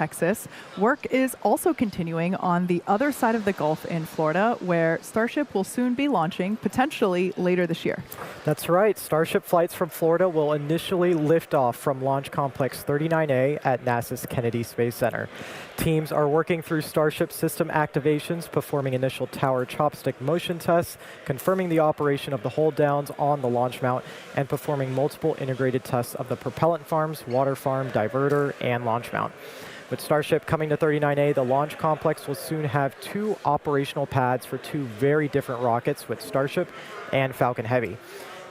Texas, work is also continuing on the other side of the Gulf in Florida, where Starship will soon be launching, potentially later this year. That's right. Starship flights from Florida will initially lift off from Launch Complex 39A at NASA's Kennedy Space Center. Teams are working through Starship system activations, performing initial tower chopstick motion tests, confirming the operation of the hold downs on the launch mount, and performing multiple integrated tests of the propellant farms, water farm, diverter, and launch mount. With Starship coming to 39A, the launch complex will soon have 2 operational pads for 2 very different rockets with Starship and Falcon Heavy.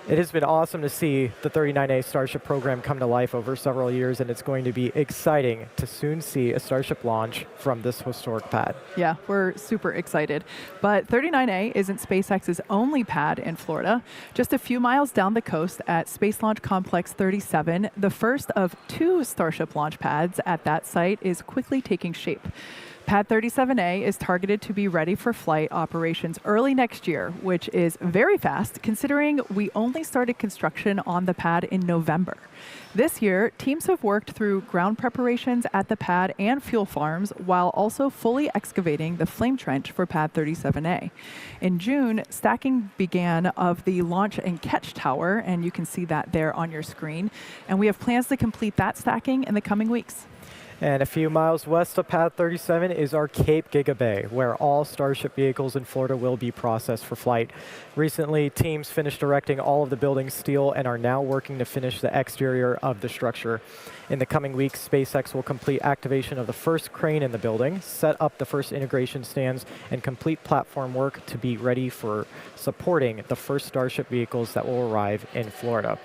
It has been awesome to see the 39A Starship program come to life over several years, and it's going to be exciting to soon see a Starship launch from this historic pad. Yeah, we're super excited. But 39A isn't SpaceX's only pad in Florida. Just a few miles down the coast at Space Launch Complex 37, the first of 2 Starship launch pads at that site is quickly taking shape. Pad 37A is targeted to be ready for flight operations early next year, which is very fast considering we only started construction on the pad in November. This year, teams have worked through ground preparations at the pad and fuel farms while also fully excavating the flame trench for Pad 37A. In June, stacking began of the launch and catch tower, and you can see that there on your screen. And we have plans to complete that stacking in the coming weeks. And a few miles west of Pad 37 is our Cape Giga Bay, where all Starship vehicles in Florida will be processed for flight. Recently, teams finished erecting all of the building's steel and are now working to finish the exterior of the structure. In the coming weeks, SpaceX will complete activation of the first crane in the building, set up the first integration stands, and complete platform work to be ready for supporting the first Starship vehicles that will arrive in Florida.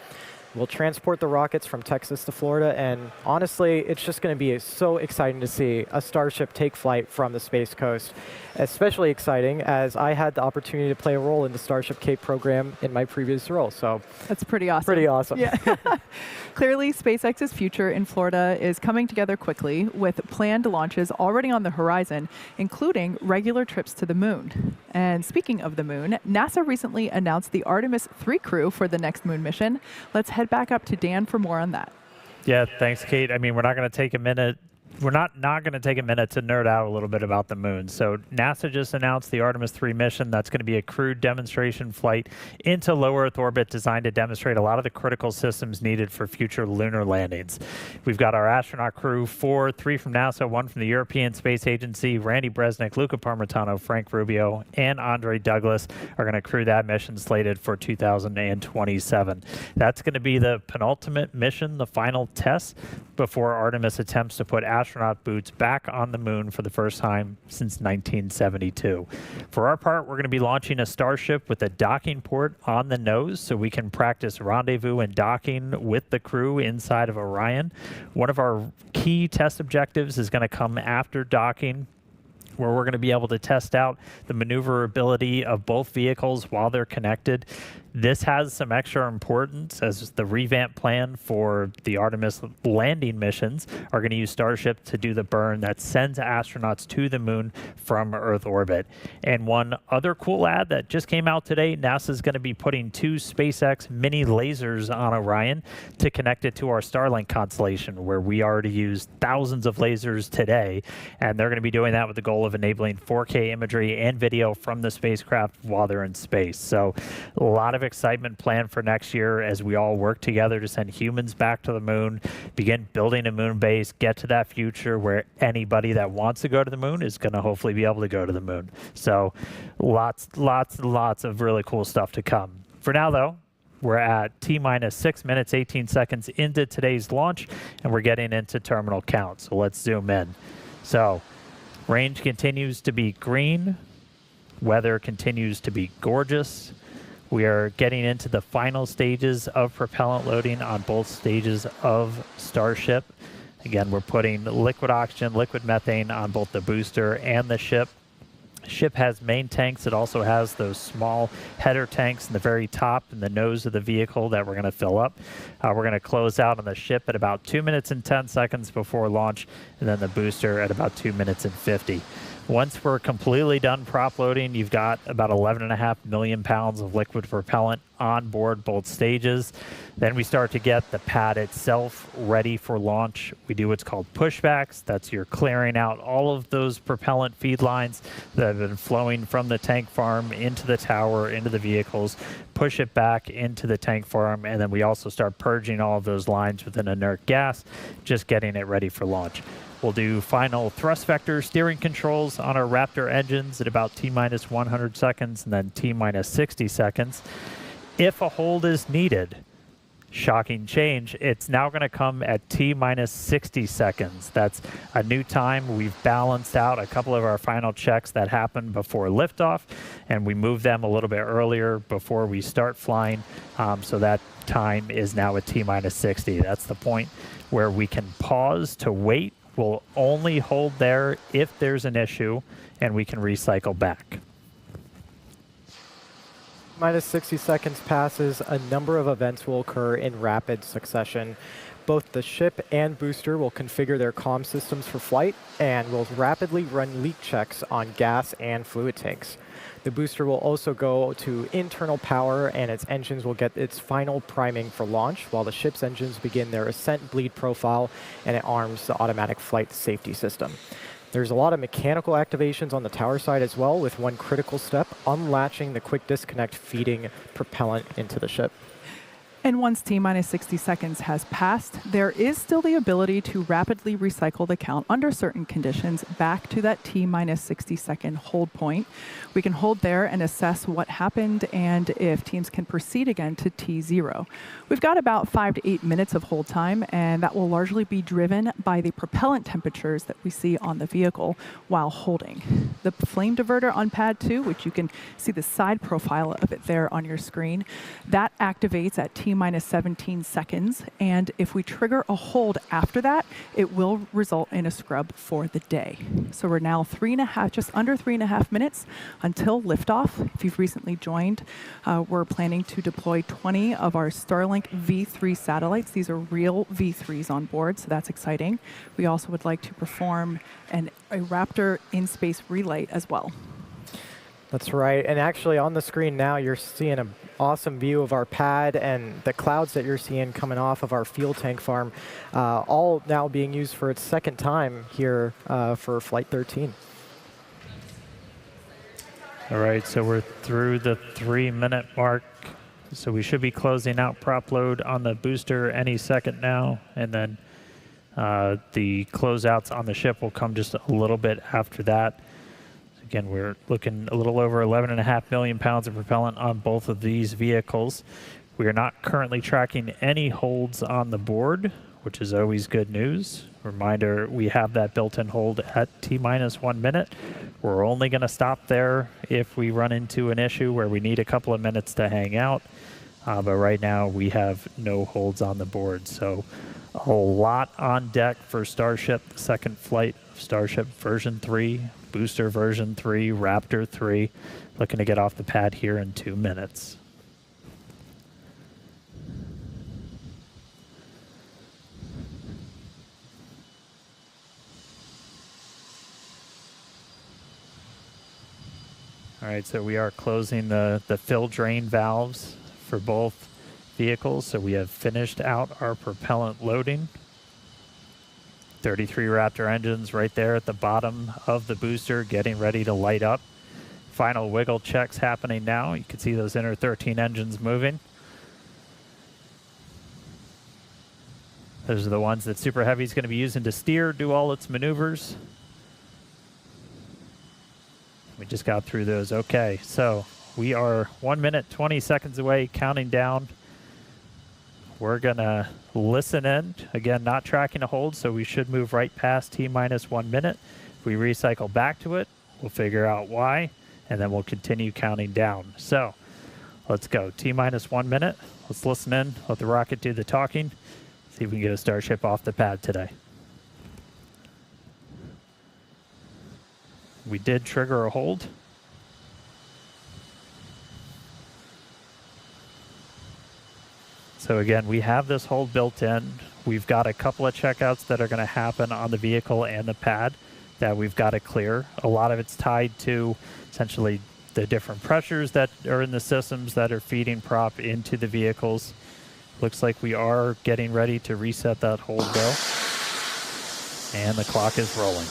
We'll transport the rockets from Texas to Florida, and honestly, it's just going to be so exciting to see a Starship take flight from the Space Coast. Especially exciting as I had the opportunity to play a role in the Starship Cape program in my previous role. So that's pretty awesome. Pretty awesome. Yeah. Clearly, SpaceX's future in Florida is coming together quickly with planned launches already on the horizon, including regular trips to the moon. And speaking of the moon, NASA recently announced the Artemis 3 crew for the next moon mission. Let's head back up to Dan for more on that. Yeah, thanks, Kate. I mean, we're not going to take a minute. We're not going to take a minute to nerd out a little bit about the moon. So NASA just announced the Artemis 3 mission. That's going to be a crewed demonstration flight into low Earth orbit designed to demonstrate a lot of the critical systems needed for future lunar landings. We've got our astronaut crew, 3 from NASA, 1 from the European Space Agency. Randy Bresnik, Luca Parmitano, Frank Rubio, and Andre Douglas are going to crew that mission slated for 2027. That's going to be the penultimate mission, the final test before Artemis attempts to put astronaut boots back on the moon for the first time since 1972. For our part, we're going to be launching a Starship with a docking port on the nose so we can practice rendezvous and docking with the crew inside of Orion. One of our key test objectives is going to come after docking, where we're going to be able to test out the maneuverability of both vehicles while they're connected. This has some extra importance as the revamp plan for the Artemis landing missions are going to use Starship to do the burn that sends astronauts to the moon from Earth orbit. And one other cool ad that just came out today, NASA is going to be putting 2 SpaceX mini lasers on Orion to connect it to our Starlink constellation, where we already use thousands of lasers today. And they're going to be doing that with the goal of enabling 4K imagery and video from the spacecraft while they're in space. So a lot of excitement planned for next year as we all work together to send humans back to the moon, begin building a moon base, get to that future where anybody that wants to go to the moon is going to hopefully be able to go to the moon. So lots of really cool stuff to come. For now, though, we're at T-minus 6 minutes, 18 seconds into today's launch, and we're getting into terminal count. So let's zoom in. So range continues to be green. Weather continues to be gorgeous. We are getting into the final stages of propellant loading on both stages of Starship. Again, we're putting liquid oxygen, liquid methane on both the booster and the ship. Ship has main tanks. It also has those small header tanks in the very top and the nose of the vehicle that we're going to fill up. We're going to close out on the ship at about 2 minutes and 10 seconds before launch, and then the booster at about 2 minutes and 50. Once we're completely done prop loading, you've got about 11.5 million pounds of liquid propellant on board both stages. Then we start to get the pad itself ready for launch. We do what's called pushbacks. That's you're clearing out all of those propellant feed lines that have been flowing from the tank farm into the tower, into the vehicles, push it back into the tank farm, and then we also start purging all of those lines with an inert gas, just getting it ready for launch. We'll do final thrust vector steering controls on our Raptor engines at about T-minus 100 seconds and then T-minus 60 seconds. If a hold is needed, shocking change, it's now going to come at T-minus 60 seconds. That's a new time. We've balanced out a couple of our final checks that happened before liftoff, and we moved them a little bit earlier before we start flying, so that time is now at T-minus 60. That's the point where we can pause to wait. We'll only hold there if there's an issue, and we can recycle back. Minus 60 seconds passes, a number of events will occur in rapid succession. Both the ship and booster will configure their comm systems for flight and will rapidly run leak checks on gas and fluid tanks. The booster will also go to internal power and its engines will get its final priming for launch, while the ship's engines begin their ascent bleed profile and it arms the automatic flight safety system. There's a lot of mechanical activations on the tower side as well, with one critical step, unlatching the quick disconnect feeding propellant into the ship. And once T-minus 60 seconds has passed, there is still the ability to rapidly recycle the count under certain conditions back to that T-minus 60 second hold point. We can hold there and assess what happened and if teams can proceed again to T0. We've got about 5 to 8 minutes of hold time, and that will largely be driven by the propellant temperatures that we see on the vehicle while holding. The flame diverter on pad 2, which you can see the side profile of it there on your screen, that activates at T-minus 17 seconds, and if we trigger a hold after that, it will result in a scrub for the day. So we're now just under 3.5 minutes until liftoff. If you've recently joined, we're planning to deploy 20 of our Starlink V3 satellites. These are real V3s on board, so that's exciting. We also would like to perform a Raptor in-space relay as well. That's right, and actually on the screen now you're seeing an awesome view of our pad and the clouds that you're seeing coming off of our fuel tank farm, all now being used for its second time here for Flight 13. All right, so we're through the 3-minute mark. So we should be closing out prop load on the booster any second now, and then the closeouts on the ship will come just a little bit after that. Again, we're looking a little over 11.5 million pounds of propellant on both of these vehicles. We are not currently tracking any holds on the board, which is always good news. Reminder, we have that built-in hold at T-minus 1 minute. We're only going to stop there if we run into an issue where we need a couple of minutes to hang out. But right now, we have no holds on the board. So a lot on deck for Starship, the second flight of Starship version 3. Booster version 3, Raptor 3, looking to get off the pad here in 2 minutes. All right, so we are closing the fill drain valves for both vehicles, so we have finished out our propellant loading. 33 Raptor engines right there at the bottom of the booster getting ready to light up. Final wiggle checks happening now. You can see those inner 13 engines moving. Those are the ones that Super Heavy is going to be using to steer, do all its maneuvers. We just got through those. Okay, so we are 1 minute, 20 seconds away, counting down. We're going to listen in. Again, not tracking a hold, so we should move right past T-minus 1 minute. If we recycle back to it, we'll figure out why, and then we'll continue counting down. So let's go. T-minus 1 minute. Let's listen in. Let the rocket do the talking. See if we can get a Starship off the pad today. We did trigger a hold. So again, we have this hold built in. We've got a couple of checkouts that are going to happen on the vehicle and the pad. that we've got to clear. A lot of it's tied to essentially the different pressures that are in the systems that are feeding prop into the vehicles. Looks like we are getting ready to reset that hold though. And the clock is rolling.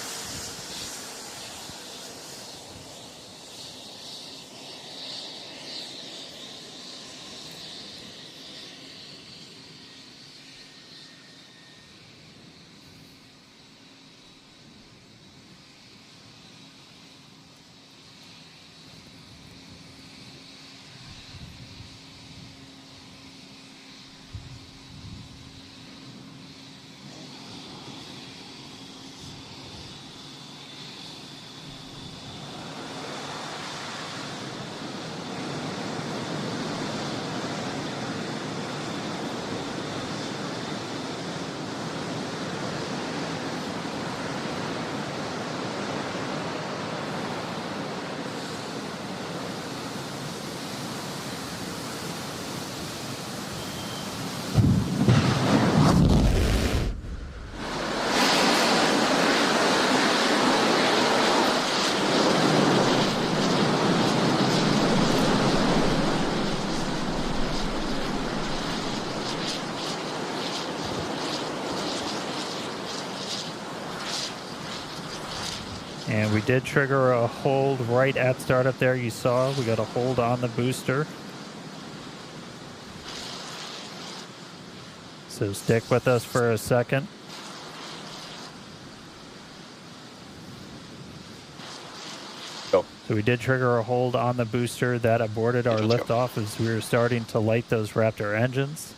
And we did trigger a hold right at startup there. You saw we got a hold on the booster. So stick with us for a second. Go. So we did trigger a hold on the booster that aborted our liftoff as we were starting to light those Raptor engines.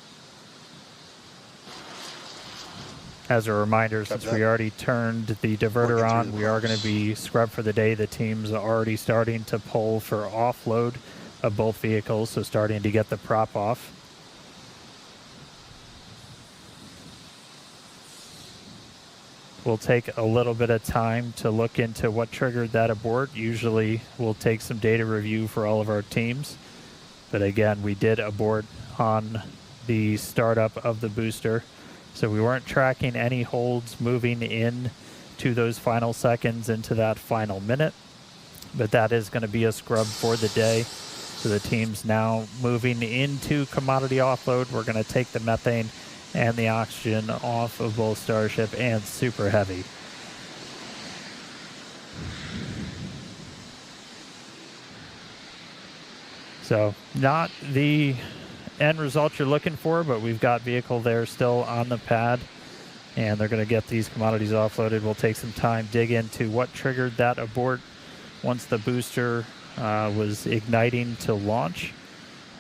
As a reminder, since we already turned the diverter on, we are going to be scrubbed for the day. The team's already starting to pull for offload of both vehicles, so starting to get the prop off. We'll take a little bit of time to look into what triggered that abort. Usually we'll take some data review for all of our teams. But again, we did abort on the startup of the booster. So we weren't tracking any holds moving in to those final seconds into that final minute. But that is going to be a scrub for the day. So the team's now moving into commodity offload. We're going to take the methane and the oxygen off of both Starship and Super Heavy. So not the end result you're looking for, but we've got vehicle there still on the pad, and they're going to get these commodities offloaded. We'll take some time, dig into what triggered that abort once the booster was igniting to launch,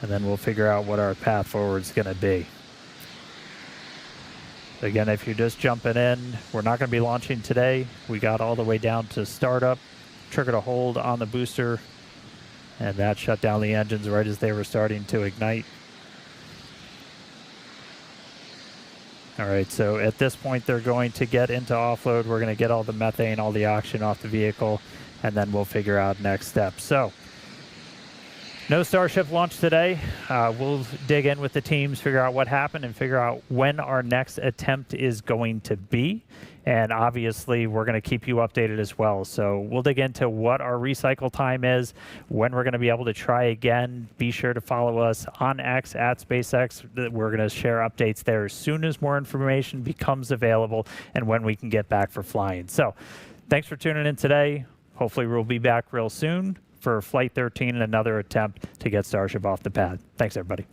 and then we'll figure out what our path forward is going to be. Again, if you're just jumping in, we're not going to be launching today. We got all the way down to startup, triggered a hold on the booster, and that shut down the engines right as they were starting to ignite. All right, so at this point, they're going to get into offload. We're going to get all the methane, all the oxygen off the vehicle, and then we'll figure out next steps. So, no Starship launch today. We'll dig in with the teams, figure out what happened, and figure out when our next attempt is going to be. And obviously, we're going to keep you updated as well. So we'll dig into what our recycle time is, when we're going to be able to try again. Be sure to follow us on X at SpaceX. We're going to share updates there as soon as more information becomes available and when we can get back for flying. So thanks for tuning in today. Hopefully we'll be back real soon for Flight 13 and another attempt to get Starship off the pad. Thanks, everybody.